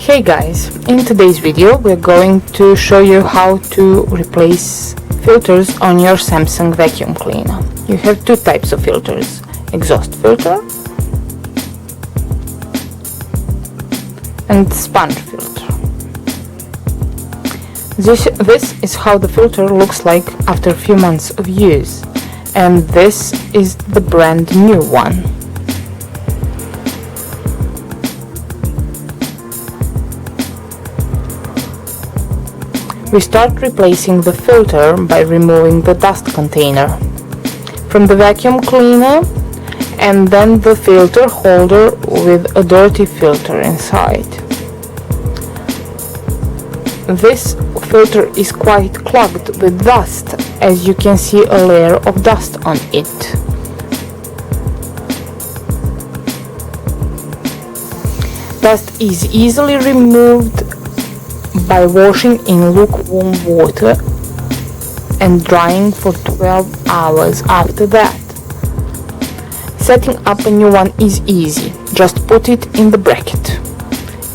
Hey guys, in today's video we're going to show you how to replace filters on your Samsung vacuum cleaner. You have two types of filters, exhaust filter and sponge filter. This is how the filter looks like after a few months of use, and this is the brand new one. We start replacing the filter by removing the dust container from the vacuum cleaner and then the filter holder with a dirty filter inside. This filter is quite clogged with dust, as you can see a layer of dust on it. Dust is easily removed by washing in lukewarm water and drying for 12 hours after that. Setting up a new one is easy, just put it in the bracket,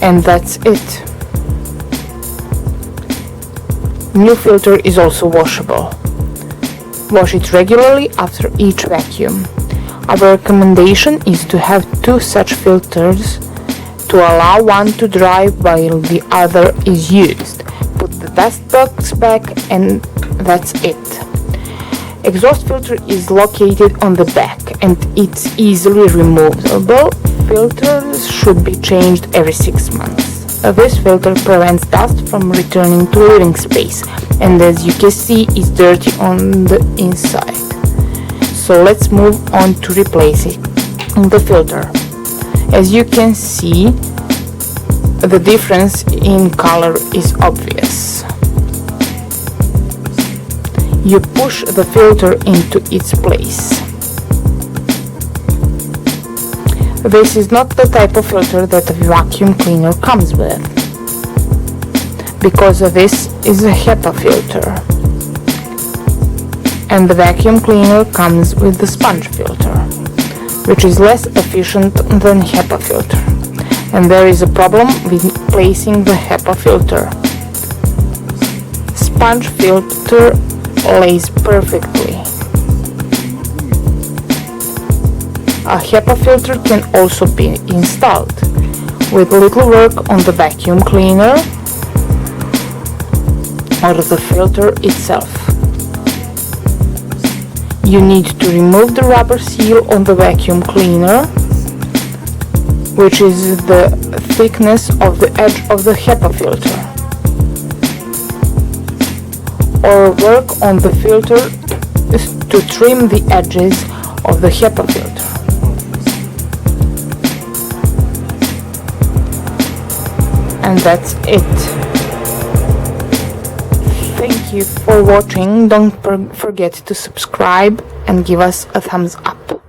and that's it. New filter is also washable. Wash it regularly after each vacuum. Our recommendation is to have two such filters to allow one to dry while the other is used. Put the dust box back and that's it. Exhaust filter is located on the back and it's easily removable. Filters should be changed every 6 months. This filter prevents dust from returning to living space, and as you can see, it's dirty on the inside. So let's move on to replacing the filter. As you can see, the difference in color is obvious. You push the filter into its place. This is not the type of filter that a vacuum cleaner comes with, because this is a HEPA filter, and the vacuum cleaner comes with the sponge filter, which is less efficient than HEPA filter, and there is a problem with placing the HEPA filter. Sponge filter lays perfectly. A HEPA filter can also be installed with little work on the vacuum cleaner or the filter itself. You need to remove the rubber seal on the vacuum cleaner, which is the thickness of the edge of the HEPA filter, or work on the filter to trim the edges of the HEPA filter. And that's it. Thank you for watching. Don't forget to subscribe and give us a thumbs up.